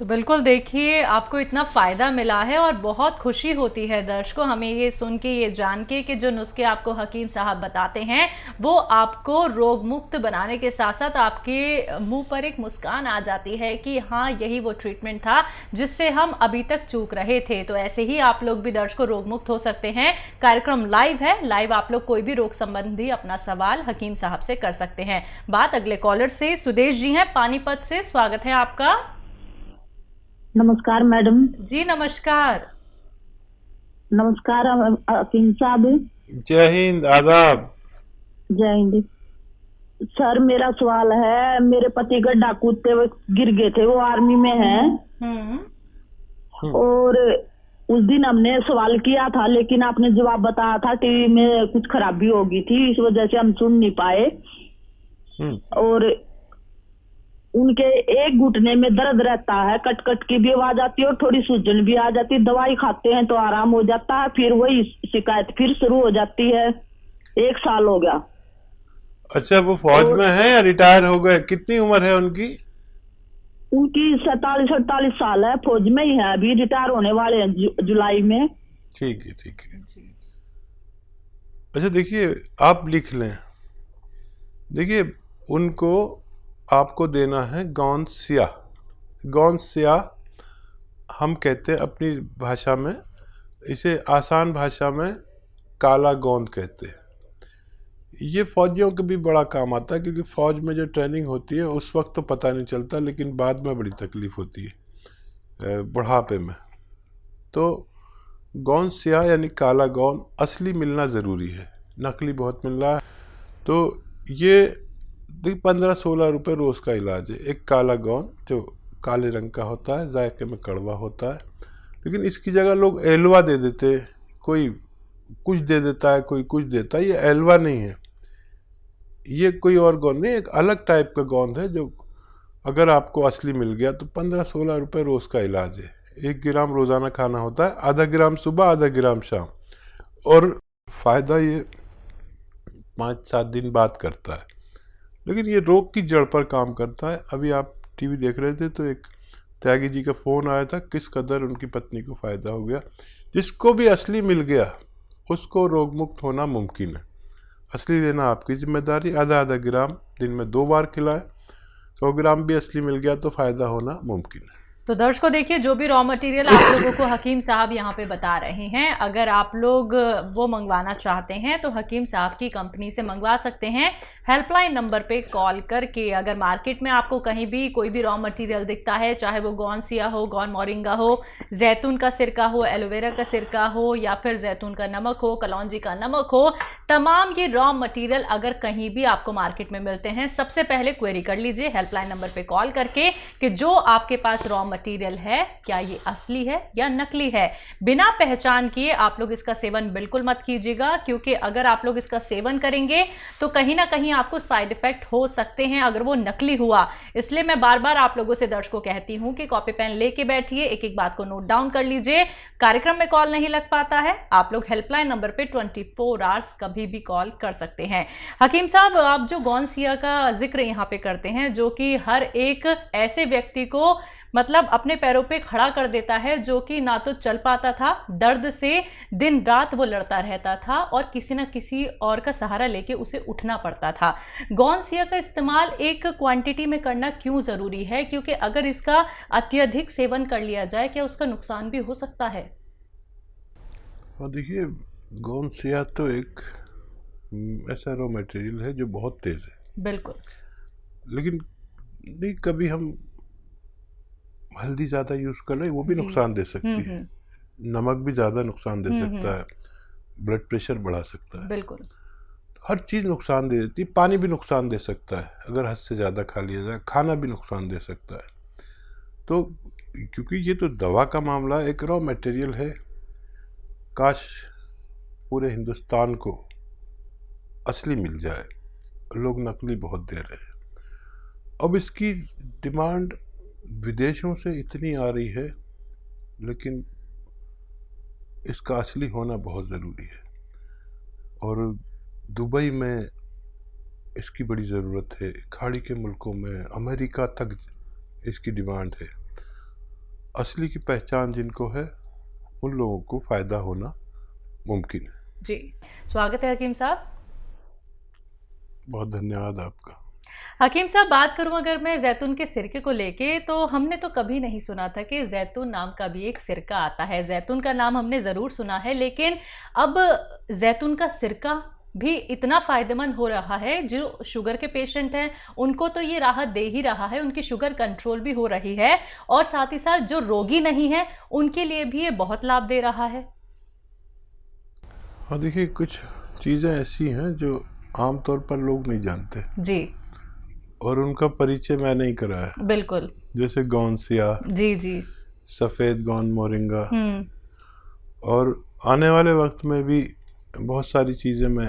तो बिल्कुल देखिए, आपको इतना फ़ायदा मिला है और बहुत खुशी होती है दर्शकों हमें ये सुन के, ये जान के कि जो नुस्खे आपको हकीम साहब बताते हैं वो आपको रोग मुक्त बनाने के साथ साथ आपके मुंह पर एक मुस्कान आ जाती है कि हाँ, यही वो ट्रीटमेंट था जिससे हम अभी तक चूक रहे थे। तो ऐसे ही आप लोग भी दर्शकों रोग मुक्त हो सकते हैं। कार्यक्रम लाइव है, लाइव आप लोग कोई भी रोग संबंधी अपना सवाल हकीम साहब से कर सकते हैं। बात अगले कॉलर से सुदेश जी हैं पानीपत से, स्वागत है आपका। नमस्कार मैडम। जी नमस्कार। नमस्कार हकीम साहब। जय हिंद, आदाब। जय हिंद सर। मेरा सवाल है, मेरे पति गड्ढा कूदते हुए गिर गए थे, वो आर्मी में हैं। और उस दिन हमने सवाल किया था लेकिन आपने जवाब बताया था टीवी में कुछ खराबी हो गई थी, इस वजह से हम सुन नहीं पाए। और उनके एक घुटने में दर्द रहता है, कट कट की भी आवाज आती है और थोड़ी सूजन भी आ जाती है। दवाई खाते हैं तो आराम हो जाता है, फिर वही शिकायत फिर शुरू हो जाती है। 1 साल हो गया। अच्छा, वो फौज में है या रिटायर हो गए? कितनी उम्र है उनकी? उनकी 47-48 साल है, फौज में ही है, अभी रिटायर होने वाले हैं जुलाई में। ठीक है, ठीक है। अच्छा देखिए, आप लिख लें। देखिए, उनको आपको देना है गौंद स्याह। गौंद स्याह हम कहते हैं अपनी भाषा में, इसे आसान भाषा में काला गोंद कहते हैं। ये फौजियों के भी बड़ा काम आता है, क्योंकि फ़ौज में जो ट्रेनिंग होती है उस वक्त तो पता नहीं चलता, लेकिन बाद में बड़ी तकलीफ़ होती है बुढ़ापे में। तो गोंद स्याह यानी काला गोंद असली मिलना ज़रूरी है, नकली बहुत मिल रहा है। तो ये 15-16 रुपये रोज़ का इलाज है। एक काला गोंद जो काले रंग का होता है, जायके में कड़वा होता है, लेकिन इसकी जगह लोग एलवा दे देते हैं। कोई कुछ दे देता है, कोई कुछ देता है। ये एलवा नहीं है, ये कोई और गोंद नहीं, एक अलग टाइप का गोंद है जो अगर आपको असली मिल गया तो 15-16 रुपये रोज़ का इलाज है। 1 ग्राम रोज़ाना खाना होता है, आधा ग्राम सुबह, आधा ग्राम शाम। और फ़ायदा ये 5-7 दिन बाद करता है, लेकिन ये रोग की जड़ पर काम करता है। अभी आप टीवी देख रहे थे तो एक त्यागी जी का फ़ोन आया था, किस कदर उनकी पत्नी को फ़ायदा हो गया। जिसको भी असली मिल गया उसको रोग मुक्त होना मुमकिन है। असली लेना आपकी जिम्मेदारी, आधा आधा ग्राम दिन में 2 बार खिलाएं। 100 ग्राम भी असली मिल गया तो फ़ायदा होना मुमकिन है। तो दर्शकों देखिए, जो भी रॉ मटेरियल आप लोगों को हकीम साहब यहाँ पे बता रहे हैं, अगर आप लोग वो मंगवाना चाहते हैं तो हकीम साहब की कंपनी से मंगवा सकते हैं। हेल्पलाइन नंबर पे कॉल करके। अगर मार्केट में आपको कहीं भी कोई भी रॉ मटेरियल दिखता है, चाहे वो गोंद सिया हो, गोंद मोरिंगा हो, जैतून का सिरका हो, एलोवेरा का सिरका हो, या फिर जैतून का नमक हो, कलौंजी का नमक हो, तमाम ये रॉ मटेरियल अगर कहीं भी आपको मार्केट में मिलते हैं, सबसे पहले क्वेरी कर लीजिए हेल्पलाइन नंबर पे कॉल करके कि जो आपके पास रॉ मटेरियल है क्या ये असली है या नकली है। बिना पहचान किए आप लोग इसका सेवन बिल्कुल मत कीजिएगा, क्योंकि अगर आप लोग इसका सेवन करेंगे तो कहीं ना कहीं आपको साइड इफेक्ट हो सकते हैं अगर वो नकली हुआ। इसलिए मैं बार बार आप लोगों से दर्शकों कहती हूं कि कॉपी पेन लेके बैठिए, एक एक बात को नोट डाउन कर लीजिए। कार्यक्रम में कॉल नहीं लग पाता है, आप लोग हेल्पलाइन नंबर पे 24 आवर्स कभी भी कॉल कर सकते हैं। हकीम साहब, आप जो गोंद सिया का जिक्र यहाँ पे करते हैं, जो कि हर एक ऐसे व्यक्ति को मतलब अपने पैरों पे खड़ा कर देता है, जो कि ना तो चल पाता था, दर्द से दिन रात वो लड़ता रहता था और किसी ना किसी और का सहारा लेके उसे उठना पड़ता था। गोंद सिया का इस्तेमाल एक क्वांटिटी में करना क्यों जरूरी है, क्योंकि अगर इसका अत्यधिक सेवन कर लिया जाए क्या उसका नुकसान भी हो सकता है? और देखिए, गोंद सिया तो एक ऐसा रॉ मटेरियल है जो बहुत तेज है। बिल्कुल। लेकिन नहीं, कभी हम हल्दी ज़्यादा यूज़ कर लें वो भी नुकसान दे सकती है। नमक भी ज़्यादा नुकसान दे सकता है, ब्लड प्रेशर बढ़ा सकता है। बिल्कुल। हर चीज़ नुकसान दे देती है। पानी भी नुकसान दे सकता है अगर हद से ज़्यादा खा लिया जाए। खाना भी नुकसान दे सकता है। तो क्योंकि ये तो दवा का मामला एक रॉ मटेरियल है, काश पूरे हिंदुस्तान को असली मिल जाए। लोग नकली बहुत दे रहे हैं। अब इसकी डिमांड विदेशों से इतनी आ रही है, लेकिन इसका असली होना बहुत ज़रूरी है। और दुबई में इसकी बड़ी ज़रूरत है, खाड़ी के मुल्कों में, अमेरिका तक इसकी डिमांड है। असली की पहचान जिनको है उन लोगों को फ़ायदा होना मुमकिन है। जी, स्वागत है हकीम साहब। बहुत धन्यवाद आपका। हकीम साहब, बात करूं अगर मैं जैतून के सिरके को लेके, तो हमने तो कभी नहीं सुना था कि जैतून नाम का भी एक सिरका आता है। जैतून का नाम हमने ज़रूर सुना है, लेकिन अब जैतून का सिरका भी इतना फ़ायदेमंद हो रहा है, जो शुगर के पेशेंट हैं उनको तो ये राहत दे ही रहा है, उनकी शुगर कंट्रोल भी हो रही है, और साथ ही साथ जो रोगी नहीं है उनके लिए भी ये बहुत लाभ दे रहा है। हाँ, देखिए कुछ चीज़ें ऐसी हैं जो आमतौर पर लोग नहीं जानते जी, और उनका परिचय मैं नहीं कराया। बिल्कुल। जैसे गौनसिया, जी जी। सफ़ेद गौन मोरिंगा, हम्म। और आने वाले वक्त में भी बहुत सारी चीज़ें मैं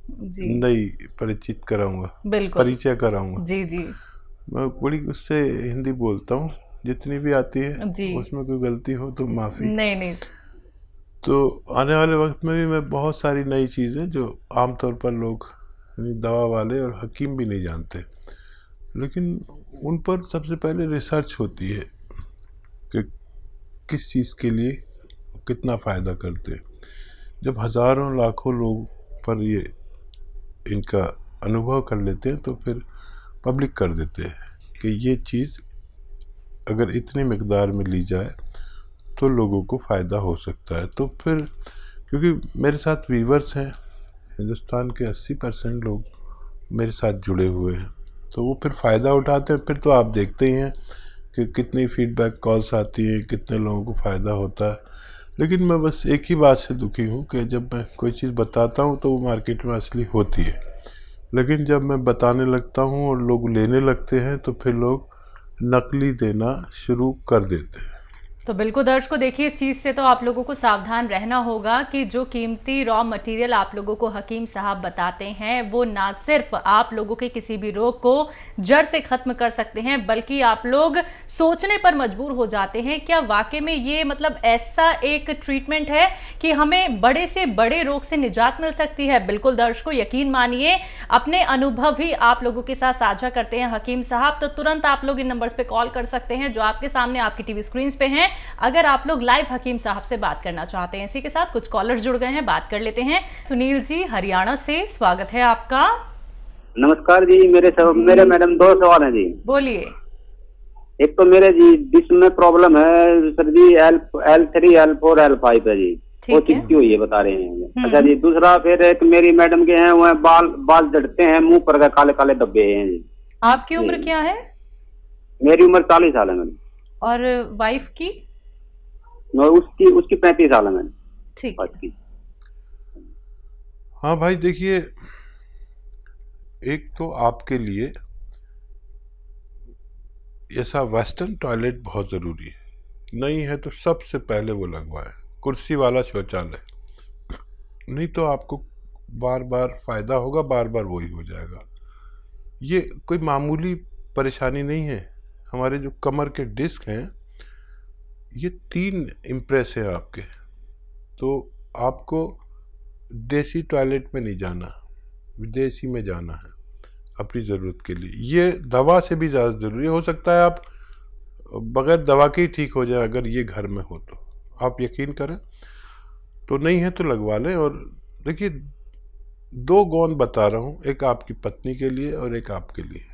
जी, नई परिचित कराऊंगा, बिल्कुल। परिचय कराऊंगा। जी जी। मैं बड़ी उससे हिंदी बोलता हूँ, जितनी भी आती है जी। उसमें कोई गलती हो तो माफ़ी। नहीं नहीं। तो आने वाले वक्त में भी मैं बहुत सारी नई चीज़ें जो आमतौर पर लोग यानी दवा वाले और हकीम भी नहीं जानते, लेकिन उन पर सबसे पहले रिसर्च होती है कि किस चीज़ के लिए कितना फ़ायदा करते हैं। जब हज़ारों लाखों लोग पर ये इनका अनुभव कर लेते हैं तो फिर पब्लिक कर देते हैं कि ये चीज़ अगर इतनी मिकदार में ली जाए तो लोगों को फ़ायदा हो सकता है। तो फिर क्योंकि मेरे साथ वीवर्स हैं, हिंदुस्तान के 80% लोग मेरे साथ जुड़े हुए हैं, तो वो फिर फ़ायदा उठाते हैं। फिर तो आप देखते ही हैं कि कितनी फीडबैक कॉल्स आती हैं, कितने लोगों को फ़ायदा होता है। लेकिन मैं बस एक ही बात से दुखी हूँ कि जब मैं कोई चीज़ बताता हूँ तो वो मार्केट में असली होती है, लेकिन जब मैं बताने लगता हूँ और लोग लेने लगते हैं तो फिर लोग नकली देना शुरू कर देते हैं। तो बिल्कुल दर्शकों, देखिए इस चीज़ से तो आप लोगों को सावधान रहना होगा कि जो कीमती रॉ मटेरियल आप लोगों को हकीम साहब बताते हैं वो ना सिर्फ आप लोगों के किसी भी रोग को जड़ से ख़त्म कर सकते हैं, बल्कि आप लोग सोचने पर मजबूर हो जाते हैं क्या वाकई में ये मतलब ऐसा एक ट्रीटमेंट है कि हमें बड़े से बड़े रोग से निजात मिल सकती है। बिल्कुल दर्शकों, यकीन मानिए, अपने अनुभव भी आप लोगों के साथ साझा करते हैं हकीम साहब। तो तुरंत आप लोग इन नंबर्स पे कॉल कर सकते हैं जो आपके सामने आपकी टीवी स्क्रीन पे हैं, अगर आप लोग लाइव हकीम साहब से बात करना चाहते हैं। इसी के साथ कुछ कॉलर्स जुड़ गए हैं, बात कर लेते हैं। सुनील जी हरियाणा से, स्वागत है आपका। नमस्कार जी। मेरे मैडम 2 सवाल हैं जी। बोलिए। एक तो मेरे जी डिस्क में प्रॉब्लम है सर जी, L3 L4 L5 है जी, वो चिपकी हुई है बता रहे हैं। अच्छा जी, दूसरा फिर एक मेरी मैडम के हैं वो बाल झड़ते हैं, मुंह पर काले काले धब्बे हैं जी। आपकी उम्र क्या है? मेरी उम्र 40 साल है मैडम। और वाइफ की? उसकी 35 साल है मैडम। ठीक है। हाँ भाई, देखिए एक तो आपके लिए ऐसा वेस्टर्न टॉयलेट बहुत ज़रूरी है, नहीं है तो सबसे पहले वो लगवाएं, कुर्सी वाला शौचालय। नहीं तो आपको बार बार फ़ायदा होगा, बार बार वही हो जाएगा। ये कोई मामूली परेशानी नहीं है। हमारे जो कमर के डिस्क हैं ये 3 इम्प्रेस हैं आपके, तो आपको देसी टॉयलेट में नहीं जाना, विदेशी में जाना है अपनी ज़रूरत के लिए। ये दवा से भी ज़्यादा ज़रूरी हो सकता है, आप बगैर दवा के ही ठीक हो जाए अगर ये घर में हो तो। आप यकीन करें, तो नहीं है तो लगवा लें। और देखिए 2 गौन बता रहा हूँ, एक आपकी पत्नी के लिए और एक आपके लिए।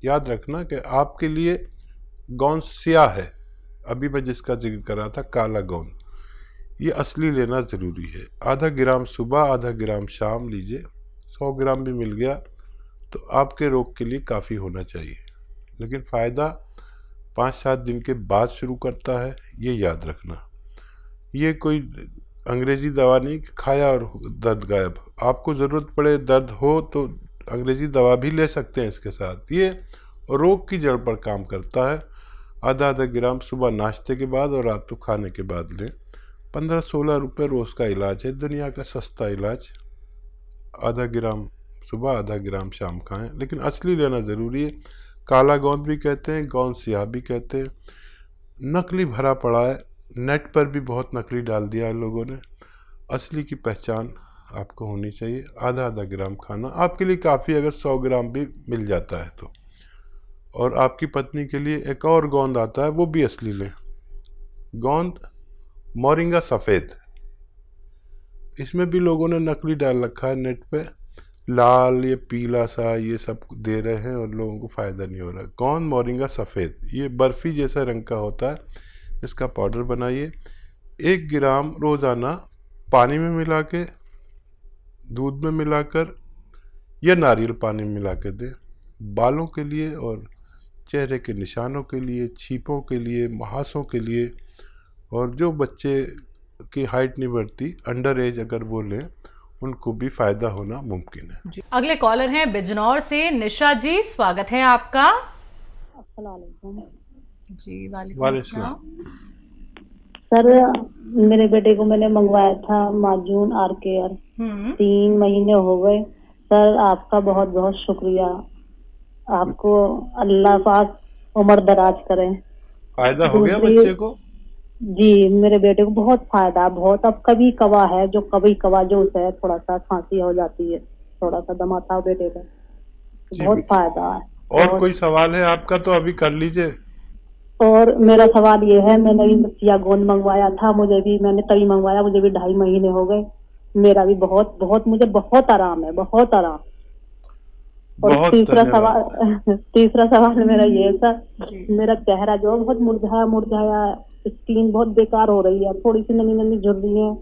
याद रखना कि आपके लिए गौन स्याह है, अभी मैं जिसका जिक्र कर रहा था काला गौन, ये असली लेना ज़रूरी है। आधा ग्राम सुबह, आधा ग्राम शाम लीजिए। 100 ग्राम भी मिल गया तो आपके रोग के लिए काफ़ी होना चाहिए, लेकिन फ़ायदा 5-7 दिन के बाद शुरू करता है, ये याद रखना। ये कोई अंग्रेज़ी दवा नहीं कि खाया और दर्द गायब। आपको ज़रूरत पड़े, दर्द हो तो अंग्रेज़ी दवा भी ले सकते हैं इसके साथ। ये रोग की जड़ पर काम करता है। आधा ग्राम सुबह नाश्ते के बाद और रात को खाने के बाद लें। 15-16 रुपये रोज़ का इलाज है, दुनिया का सस्ता इलाज। आधा ग्राम सुबह, आधा ग्राम शाम खाएं, लेकिन असली लेना ज़रूरी है। काला गोंद भी कहते हैं, गोंद स्याह भी कहते हैं। नकली भरा पड़ा है, नेट पर भी बहुत नकली डाल दिया है लोगों ने। असली की पहचान आपको होनी चाहिए। आधा ग्राम खाना आपके लिए काफ़ी, अगर 100 ग्राम भी मिल जाता है तो। और आपकी पत्नी के लिए एक और गोंद आता है, वो भी असली लें, गोंद मोरिंगा सफ़ेद, इसमें भी लोगों ने नकली डाल रखा है नेट पे, लाल ये पीला सा ये सब दे रहे हैं और लोगों को फ़ायदा नहीं हो रहा। गोंद मोरिंगा सफ़ेद, ये बर्फ़ी जैसा रंग का होता है, इसका पाउडर बनाइए। 1 ग्राम रोज़ाना पानी में मिला के, दूध में मिलाकर या नारियल पानी में मिला के दें। बालों के लिए और चेहरे के निशानों के लिए, छींपों के लिए, मुहासों के लिए, और जो बच्चे की हाइट नहीं बढ़ती, अंडर एज अगर वो लें, उनको भी फ़ायदा होना मुमकिन है। जी। अगले कॉलर हैं बिजनौर से निशा जी, स्वागत है आपका। जी वालेकुम अस्सलाम। सर मेरे बेटे को मैंने मंगवाया था माजून आर केयर, 3 महीने हो गए। सर आपका बहुत बहुत शुक्रिया, आपको अल्लाह पाक उम्र दराज करें। फ़ायदा हो गया बच्चे को? जी मेरे बेटे को बहुत फायदा, बहुत। अब कभी कवा है जो उसे है, थोड़ा सा खांसी हो जाती है, थोड़ा सा दमा था बेटे का, बहुत फायदा है। और कोई सवाल है आपका तो अभी कर लीजिए। और मेरा सवाल ये है, मैंने भी चिया गोंद मंगवाया था, मैंने तभी मंगवाया, मुझे भी 2.5 महीने हो गए। मेरा भी मुझे बहुत आराम है, बहुत आराम। और तीसरा सवाल मेरा ये है सर, मेरा चेहरा जो है बहुत मुरझाया, स्किन बहुत बेकार हो रही है, थोड़ी सी नमी नमी झुर रही है,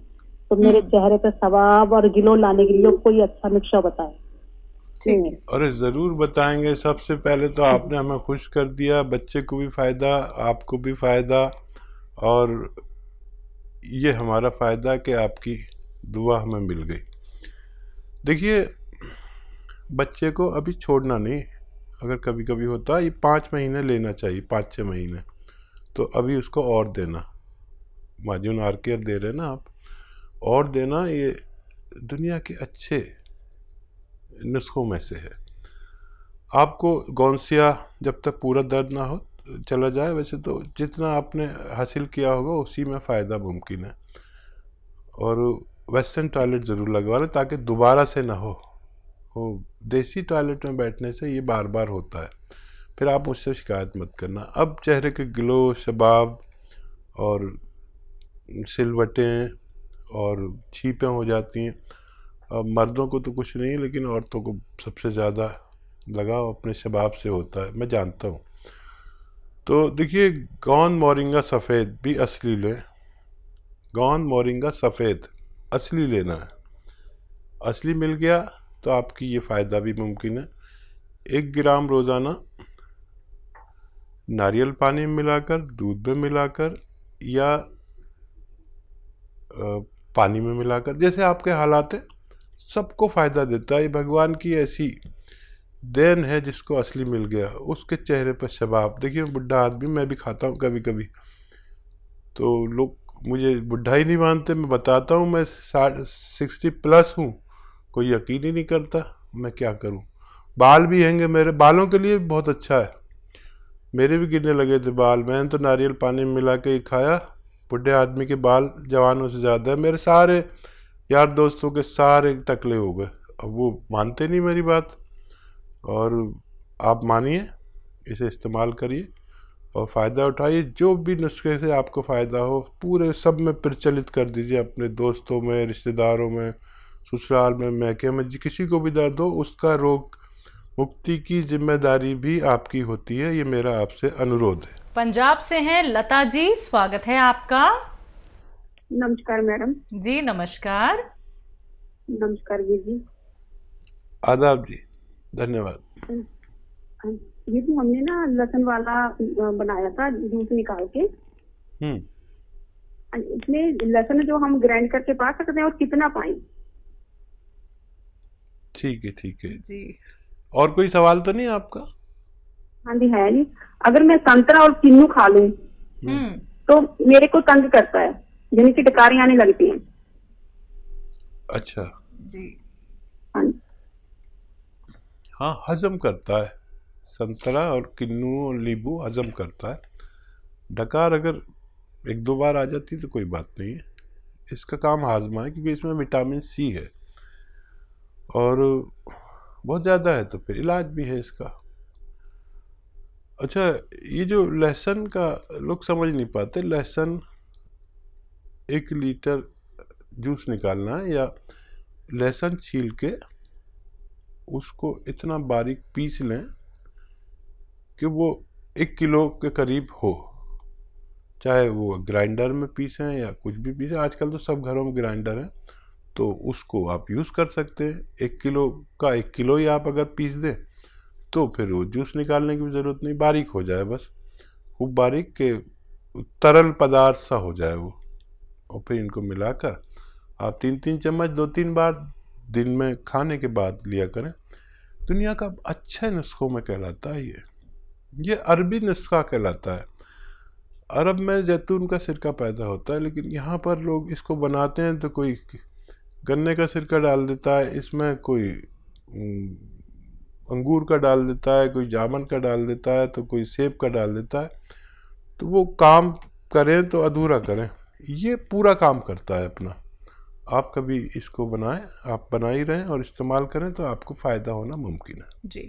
तो मेरे चेहरे पे सवाब और ग्लो लाने के लिए कोई अच्छा नुस्खा बताए। अरे ज़रूर बताएंगे। सबसे पहले तो आपने हमें खुश कर दिया, बच्चे को भी फ़ायदा, आपको भी फ़ायदा, और ये हमारा फ़ायदा कि आपकी दुआ हमें मिल गई। देखिए बच्चे को अभी छोड़ना नहीं, अगर कभी कभी होता है, ये 5 महीने लेना चाहिए, 5-6 महीने, तो अभी उसको और देना। माजून आर केयर दे रहे हैं ना आप, और देना। ये दुनिया के अच्छे नुस्खों में से है। आपको गौनसिया जब तक पूरा दर्द ना हो चला जाए, वैसे तो जितना आपने हासिल किया होगा उसी में फ़ायदा मुमकिन है। और वेस्टर्न टॉयलेट ज़रूर लगवा लें ताकि दोबारा से ना हो। वो देसी टॉयलेट में बैठने से ये बार बार होता है, फिर आप मुझसे शिकायत मत करना। अब चेहरे के ग्लो, शबाब और सिलवटें और छीपें हो जाती हैं। अब मर्दों को तो कुछ नहीं, लेकिन औरतों को सबसे ज़्यादा लगाव अपने शबाब से होता है, मैं जानता हूँ। तो देखिए गोंद मोरिंगा सफ़ेद भी असली लें, गोंद मोरिंगा सफ़ेद असली लेना है। असली मिल गया तो आपकी ये फ़ायदा भी मुमकिन है। 1 ग्राम रोज़ाना नारियल पानी में मिलाकर, दूध में मिलाकर या पानी में मिलाकर, जैसे आपके हालात है, सबको फ़ायदा देता है। ये भगवान की ऐसी देन है जिसको असली मिल गया, उसके चेहरे पर शबाब। देखिए बुढ़ा आदमी, मैं भी खाता हूँ कभी कभी, तो लोग मुझे बुढ़ा ही नहीं मानते। मैं बताता हूँ मैं 60+ हूँ, कोई यकीन ही नहीं करता, मैं क्या करूँ। बाल भी हैंगे, मेरे बालों के लिए बहुत अच्छा है। मेरे भी गिरने लगे थे बाल, मैंने तो नारियल पानी में मिला के ही खाया। बुढ़े आदमी के बाल जवानों से ज़्यादा है। मेरे सारे यार दोस्तों के सारे टकले हो गए, अब वो मानते नहीं मेरी बात। और आप मानिए, इसे इस्तेमाल करिए और फ़ायदा उठाइए। जो भी नुस्खे से आपको फ़ायदा हो पूरे सब में प्रचलित कर दीजिए, अपने दोस्तों में, रिश्तेदारों में, ससुराल में, मैके में, किसी को भी दर्द हो, उसका रोग मुक्ति की जिम्मेदारी भी आपकी होती है। ये मेरा आपसे अनुरोध है। पंजाब से हैं लता जी, स्वागत है आपका। नमस्कार मैडम। जी नमस्कार। नमस्कार जी। आदाब जी, धन्यवाद। ये तो हमने ना लहसुन वाला बनाया था, जूस निकाल के। इसमें लहसुन जो हम ग्राइंड करके पा सकते हैं, और कितना पाएं? ठीक है, ठीक है जी। और कोई सवाल तो नहीं आपका? हाँ जी है नहीं। अगर मैं संतरा और किन्नू खा लूं तो मेरे को तंग करता है, यानी कि डकारी आने लगती हैं। अच्छा जी। हाँ, हजम करता है संतरा और किन्नू और नींबू, हजम करता है। डकार अगर 1-2 बार आ जाती तो कोई बात नहीं है, इसका काम हाजमा है, क्योंकि इसमें विटामिन सी है और बहुत ज़्यादा है, तो फिर इलाज भी है इसका। अच्छा, ये जो लहसुन का लोग समझ नहीं पाते, लहसुन 1 लीटर जूस निकालना है, या लहसुन छील के उसको इतना बारीक पीस लें कि वो 1 किलो के करीब हो, चाहे वो ग्राइंडर में पीसें या कुछ भी पीसें। आजकल तो सब घरों में ग्राइंडर है, तो उसको आप यूज़ कर सकते हैं। 1 किलो का 1 किलो ही आप अगर पीस दें तो फिर वो जूस निकालने की भी ज़रूरत नहीं, बारीक हो जाए, बस खूब बारीक के तरल पदार्थ सा हो जाए वो। और फिर इनको मिलाकर आप 3-3 चम्मच 2-3 बार दिन में खाने के बाद लिया करें। दुनिया का अच्छे नुस्खों में कहलाता है ये अरबी नुस्खा कहलाता है। अरब में जैतून का सिरका पैदा होता है, लेकिन यहाँ पर लोग इसको बनाते हैं तो कोई गन्ने का सिरका डाल देता है, इसमें कोई अंगूर का डाल देता है, कोई जामुन का डाल देता है, तो कोई सेब का डाल देता है। तो वो काम करें तो अधूरा करें, ये पूरा काम करता है अपना। आप कभी इसको बनाएं, आप बना ही रहें और इस्तेमाल करें तो आपको फ़ायदा होना मुमकिन है। जी।